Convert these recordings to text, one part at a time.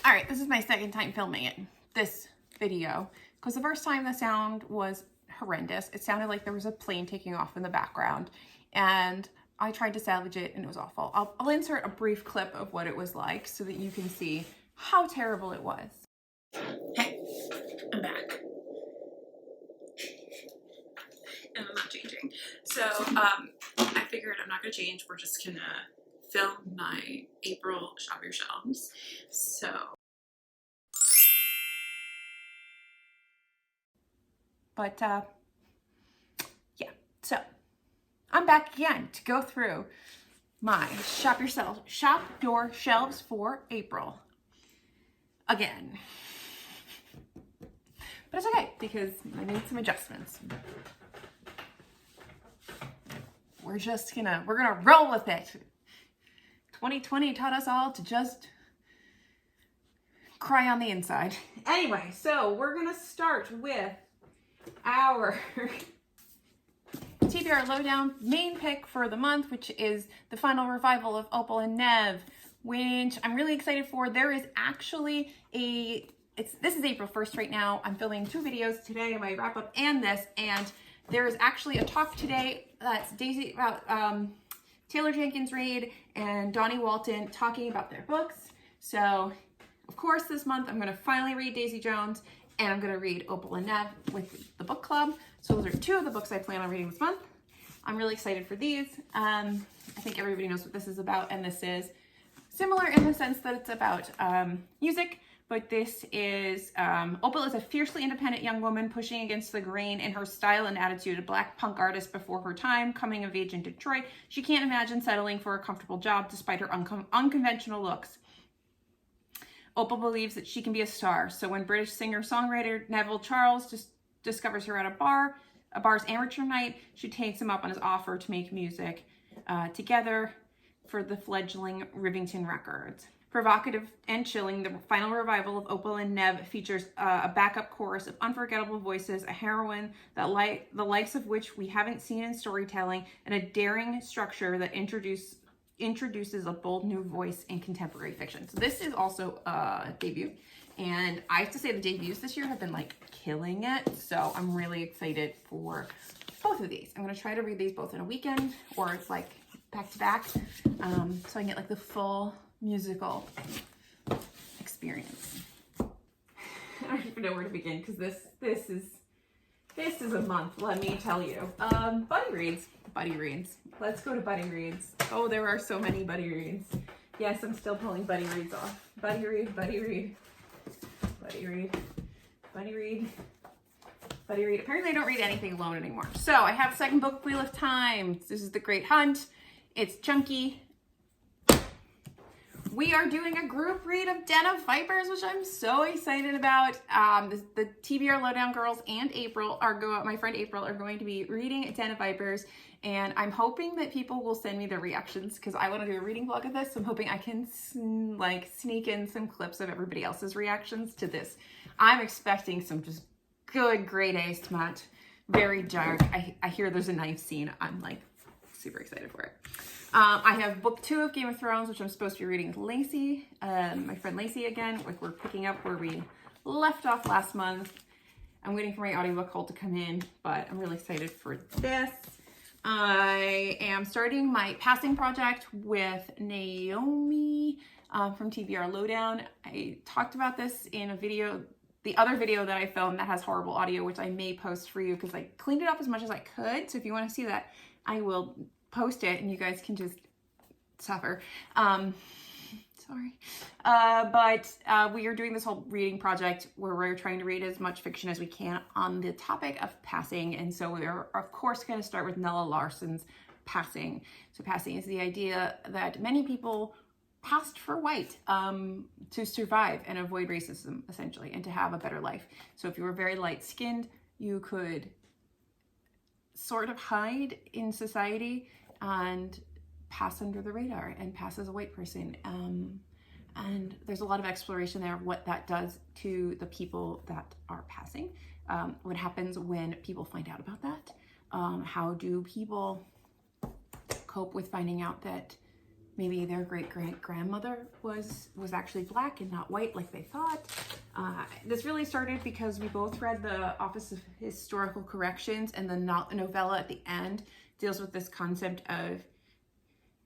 All right, this is my second time filming it, this video, because the first time the sound was horrendous. It sounded like there was a plane taking off in the background, and I tried to salvage it and it was awful. I'll insert a brief clip of what it was like so that you can see how terrible it was. Hey, I'm back. And I'm not changing. So I figured I'm not gonna change. We're just gonna film my April Shop Your Shelves. So yeah, so I'm back again to go through my Shop Your Shelves for April again. But it's okay because I made some adjustments. We're gonna roll with it. 2020 taught us all to just cry on the inside. Anyway, so we're gonna start with our TBR Lowdown main pick for the month, which is the final revival of Opal and Nev, which I'm really excited for. There is actually this is April 1st right now. I'm filming 2 videos today, my wrap up and this, and there is actually a talk today that's Daisy about Taylor Jenkins Reid and Donnie Walton talking about their books. So of course this month I'm going to finally read Daisy Jones and I'm going to read Opal and Nev with the book club. So those are 2 of the books I plan on reading this month. I'm really excited for these. I think everybody knows what this is about, and this is similar in the sense that it's about music, but this is, Opal is a fiercely independent young woman pushing against the grain in her style and attitude, a Black punk artist before her time, coming of age in Detroit. She can't imagine settling for a comfortable job despite her unconventional looks. Opal believes that she can be a star, so when British singer-songwriter Neville Charles just discovers her at a bar's amateur night, she takes him up on his offer to make music together for the fledgling Rivington Records. Provocative and chilling, the final revival of Opal and Nev features a backup chorus of unforgettable voices, a heroine the likes of which we haven't seen in storytelling, and a daring structure that introduces a bold new voice in contemporary fiction. So this is also a debut, and I have to say the debuts this year have been like killing it, so I'm really excited for both of these. I'm going to try to read these both in a weekend, or it's like back to back, so I can get like the full musical experience. I don't even know where to begin because this is a month, let me tell you. Buddy reads. Let's go to buddy reads. Oh, there are so many buddy reads. Yes, I'm still pulling buddy reads off. Buddy read. Apparently I don't read anything alone anymore. So I have second book, Wheel of Time. This is The Great Hunt. It's chunky. We are doing a group read of Den of Vipers, which I'm so excited about. The TBR Lowdown girls and my friend April are going to be reading Den of Vipers, and I'm hoping that people will send me their reactions because I want to do a reading vlog of this. So I'm hoping I can sneak in some clips of everybody else's reactions to this. I'm expecting some just good grade A smut, very dark. I hear there's a knife scene. I'm like super excited for it. I have book 2 of Game of Thrones, which I'm supposed to be reading with Lacey, my friend Lacey again. Like we're picking up where we left off last month. I'm waiting for my audiobook hold to come in, but I'm really excited for this. I am starting my passing project with Naomi from TBR Lowdown. I talked about this in a video, the other video that I filmed that has horrible audio, which I may post for you because I cleaned it up as much as I could. So if you want to see that, I will post it and you guys can just suffer. Sorry. But we are doing this whole reading project where we're trying to read as much fiction as we can on the topic of passing. And so we are, of course, going to start with Nella Larsen's Passing. So passing is the idea that many people passed for white to survive and avoid racism, essentially, and to have a better life. So if you were very light-skinned, you could sort of hide in society and pass under the radar and pass as a white person. And there's a lot of exploration there of what that does to the people that are passing. What happens when people find out about that? How do people cope with finding out that maybe their great-great-grandmother was actually black and not white like they thought. This really started because we both read the Office of Historical Corrections, and the novella at the end deals with this concept of,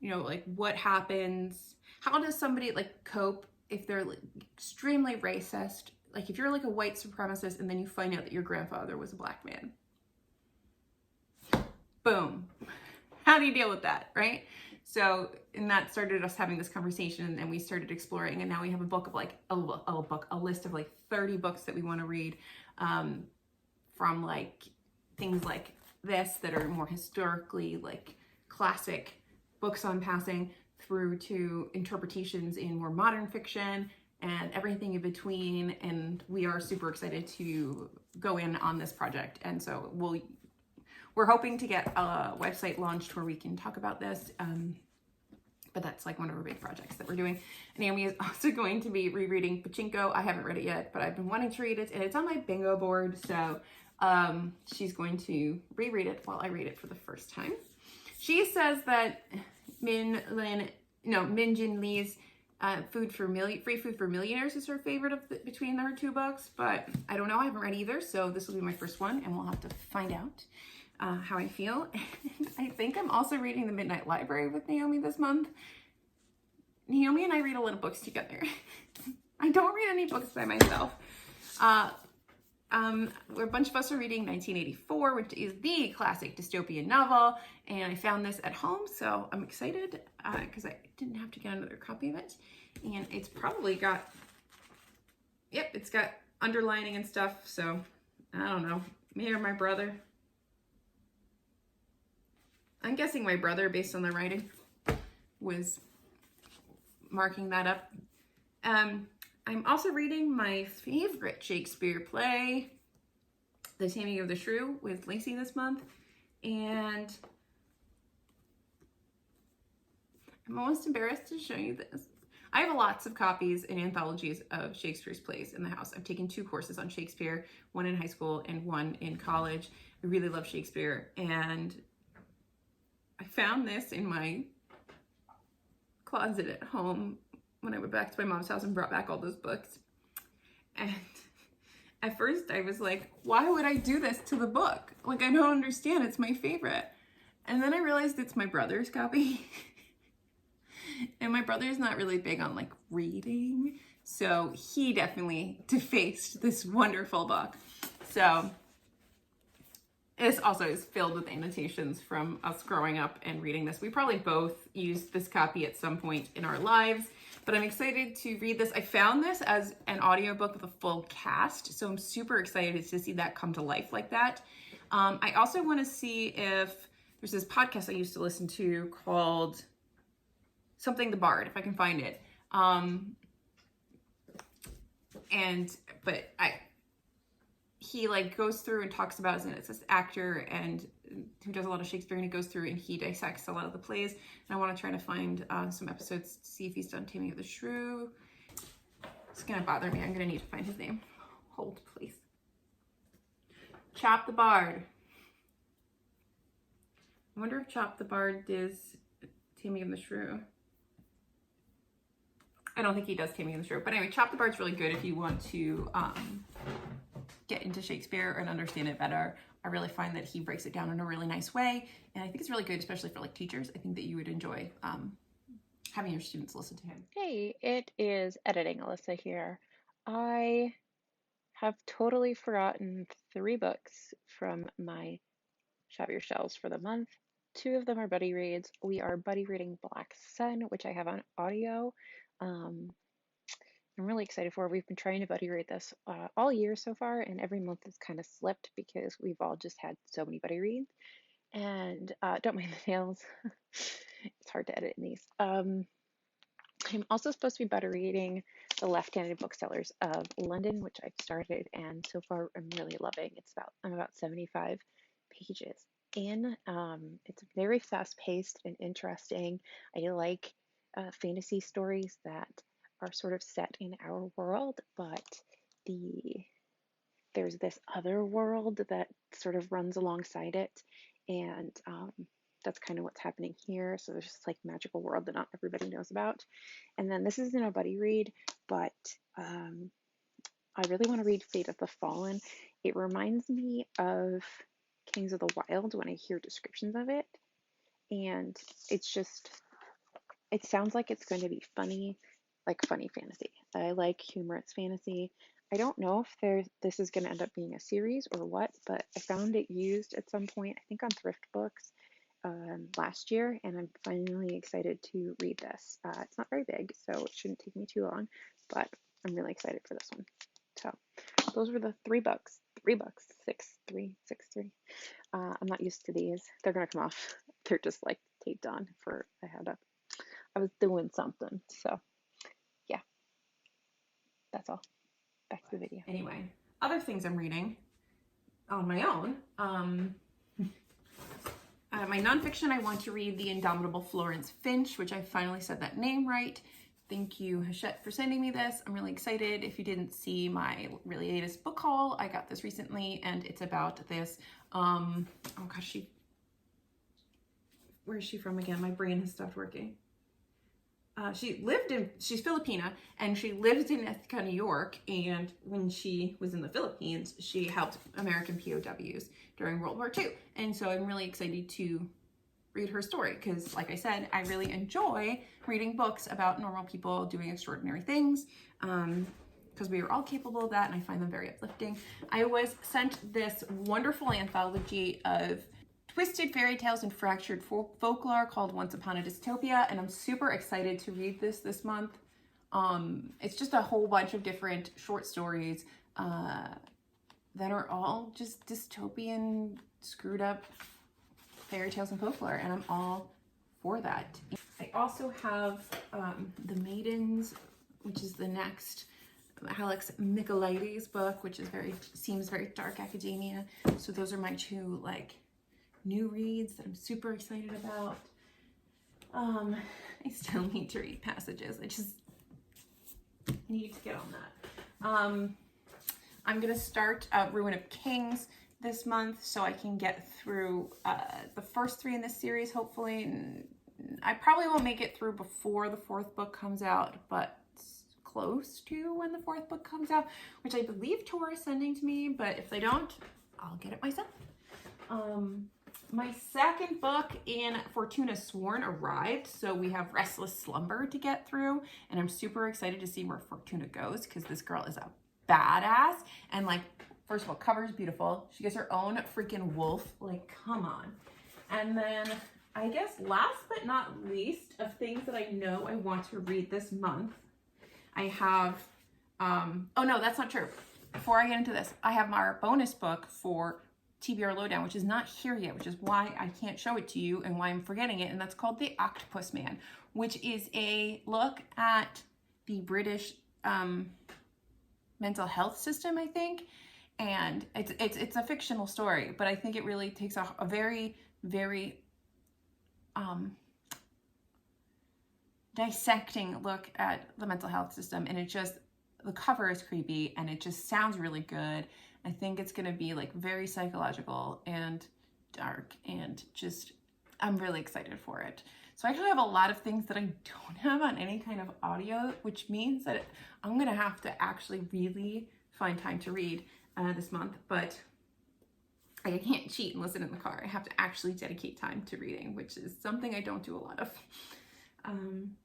like what happens, how does somebody like cope if they're like extremely racist, like if you're like a white supremacist and then you find out that your grandfather was a black man. Boom. How do you deal with that, right? So, and that started us having this conversation, and we started exploring, and now we have a book of like a list of like 30 books that we want to read, from like things like this that are more historically like classic books on passing, through to interpretations in more modern fiction and everything in between. And we are super excited to go in on this project. And so we're hoping to get a website launched where we can talk about this. But that's like one of our big projects that we're doing. Naomi is also going to be rereading Pachinko. I haven't read it yet, but I've been wanting to read it, and it's on my bingo board. So she's going to reread it while I read it for the first time. She says that Min Jin Lee's Free Food for Millionaires is her favorite between her two books, but I don't know. I haven't read either, so this will be my first one, and we'll have to find out how I feel. I think I'm also reading The Midnight Library with Naomi this month. Naomi and I read a lot of books together. I don't read any books by myself. A bunch of us are reading 1984, which is the classic dystopian novel, and I found this at home, so I'm excited because I didn't have to get another copy of it. And it's probably got, it's got underlining and stuff, so I don't know, me or my brother. I'm guessing my brother, based on the writing, was marking that up. I'm also reading my favorite Shakespeare play, The Taming of the Shrew, with Lacey this month. And I'm almost embarrassed to show you this. I have lots of copies and anthologies of Shakespeare's plays in the house. I've taken 2 courses on Shakespeare, one in high school and one in college. I really love Shakespeare, and I found this in my closet at home when I went back to my mom's house and brought back all those books. And at first I was like, why would I do this to the book? Like, I don't understand. It's my favorite. And then I realized it's my brother's copy. And my brother's not really big on like reading, so he definitely defaced this wonderful book. So this also is filled with annotations from us growing up and reading this. We probably both used this copy at some point in our lives, but I'm excited to read this. I found this as an audiobook with a full cast, so I'm super excited to see that come to life like that. I also want to see if there's this podcast I used to listen to called Something the Bard, if I can find it. He like goes through and talks about, and it's this actor and who does a lot of Shakespeare, and he goes through and he dissects a lot of the plays. And I want to try to find some episodes to see if he's done Taming of the Shrew. It's gonna bother me. I'm gonna need to find his name. Hold, please. Chop the Bard. I wonder if Chop the Bard does Taming of the Shrew. I don't think he does Taming of the Shrew. But anyway, Chop the Bard's really good if you want to get into Shakespeare and understand it better. I really find that he breaks it down in a really nice way. And I think it's really good, especially for like teachers. I think that you would enjoy having your students listen to him. Hey, it is editing Alyssa here. I have totally forgotten 3 books from my Shop Your Shelves for the month. 2 of them are buddy reads. We are buddy reading Black Sun, which I have on audio. I'm really excited for. We've been trying to buddy read this all year so far, and every month has kind of slipped because we've all just had so many buddy reads. And don't mind the nails. It's hard to edit in these. I'm also supposed to be buddy reading The Left-Handed Booksellers of London, which I've started, and so far I'm really loving. I'm about 75 pages in. It's very fast-paced and interesting. I like fantasy stories that are sort of set in our world, but there's this other world that sort of runs alongside it, and that's kind of what's happening here. So there's just like magical world that not everybody knows about. And then this isn't a buddy read, but I really want to read Fate of the Fallen. It reminds me of Kings of the Wild when I hear descriptions of it. And it's just, it sounds like it's going to be funny, like funny fantasy. I like humorous fantasy. I don't know if this is going to end up being a series or what, but I found it used at some point, I think on Thrift Books last year, and I'm finally excited to read this. It's not very big, so it shouldn't take me too long, but I'm really excited for this one. So those were the 3 books. 3 books, 6, 3. I'm not used to these. They're gonna come off. They're just like taped on for I was doing something. So yeah, that's all. Back to the video. Anyway, other things I'm reading on my own. My nonfiction, I want to read The Indomitable Florence Finch, which I finally said that name right. Thank you, Hachette, for sending me this. I'm really excited. If you didn't see my really latest book haul, I got this recently, and it's about this, oh gosh, where is she from again? My brain has stopped working. She's Filipina, and she lived in Ithaca, New York, and when she was in the Philippines, she helped American POWs during World War II. And so I'm really excited to read her story because, like I said, I really enjoy reading books about normal people doing extraordinary things because we are all capable of that, and I find them very uplifting. I was sent this wonderful anthology of twisted fairy tales and fractured folklore called Once Upon a Dystopia, and I'm super excited to read this month. It's just a whole bunch of different short stories that are all just dystopian, screwed up fairy tales and folklore, and I'm all for that. I also have The Maidens, which is the next Alex Michaelides book, which is seems very dark academia. So those are my 2 like new reads that I'm super excited about. I still need to read Passages. I just need to get on that. I'm gonna start Ruin of Kings this month so I can get through the first 3 in this series, hopefully. And I probably won't make it through before the 4th book comes out, but close to when the 4th book comes out, which I believe Tor is sending to me, but if they don't, I'll get it myself. My second book in Fortuna Sworn arrived, so we have Restless Slumber to get through, and I'm super excited to see where Fortuna goes because this girl is a badass, and like, first of all, cover's beautiful. She gets her own freaking wolf, like, come on. And then I guess last but not least of things that I know I want to read this month, I have, oh no, that's not true. Before I get into this, I have my bonus book for TBR Lowdown, which is not here yet, which is why I can't show it to you and why I'm forgetting it, and that's called The Octopus Man, which is a look at the British mental health system, I think, and it's a fictional story, but I think it really takes a very, very dissecting look at the mental health system, and the cover is creepy, and it just sounds really good. I think it's going to be like very psychological and dark, and just, I'm really excited for it. So I actually have a lot of things that I don't have on any kind of audio, which means that I'm going to have to actually really find time to read this month, but I can't cheat and listen in the car. I have to actually dedicate time to reading, which is something I don't do a lot of. I'm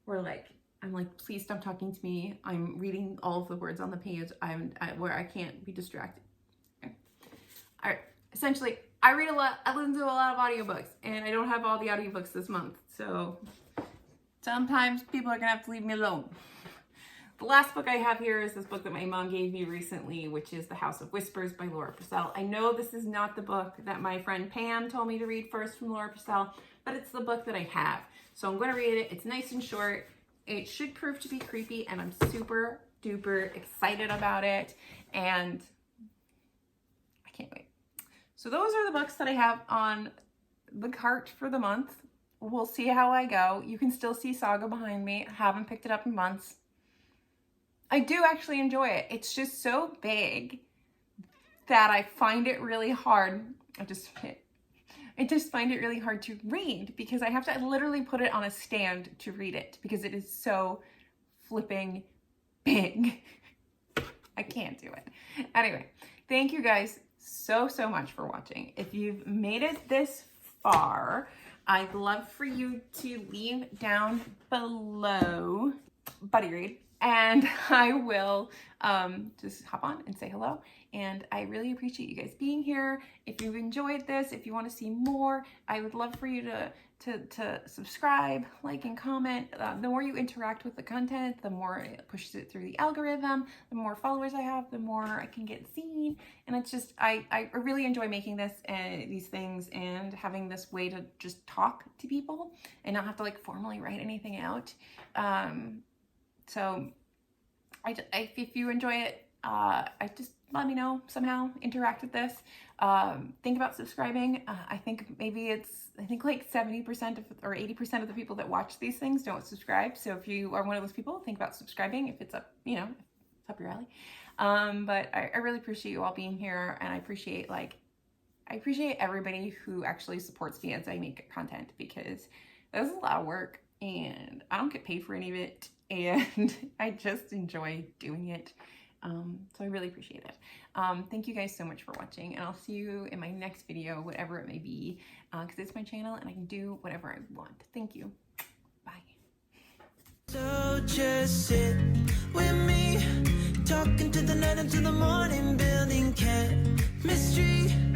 like, please stop talking to me. I'm reading all of the words on the page where I can't be distracted. Essentially, I read a lot, I listen to a lot of audiobooks, and I don't have all the audiobooks this month, so sometimes people are gonna have to leave me alone. The last book I have here is this book that my mom gave me recently, which is The House of Whispers by Laura Purcell. I know this is not the book that my friend Pam told me to read first from Laura Purcell, but it's the book that I have. So I'm gonna read it. It's nice and short. It should prove to be creepy, and I'm super duper excited about it, and I can't wait. So those are the books that I have on the cart for the month. We'll see how I go. You can still see Saga behind me. I haven't picked it up in months. I do actually enjoy it. It's just so big that I find it really hard. I just hit I just find it really hard to read because I have to literally put it on a stand to read it because it is so flipping big. I can't do it. Anyway, thank you guys so much for watching. If you've made it this far, I'd love for you to leave down below buddy read, and I will just hop on and say hello. And I really appreciate you guys being here. If you've enjoyed this, if you want to see more, I would love for you to subscribe, like, and comment. The more you interact with the content, the more it pushes it through the algorithm. The more followers I have, the more I can get seen. And it's just, I really enjoy making this and these things and having this way to just talk to people and not have to like formally write anything out. So if you enjoy it, I just let me know somehow, interact with this. Think about subscribing. I think like 70% or 80% of the people that watch these things don't subscribe. So if you are one of those people, think about subscribing if it's up, if it's up your alley. But I really appreciate you all being here, and I appreciate everybody who actually supports me as I make content, because that was a lot of work and I don't get paid for any of it, and I just enjoy doing it. So I really appreciate it. Thank you guys so much for watching, and I'll see you in my next video, whatever it may be, because it's my channel and I can do whatever I want. Thank you. Bye. So just sit with me, talking to the night until the morning, building chemistry.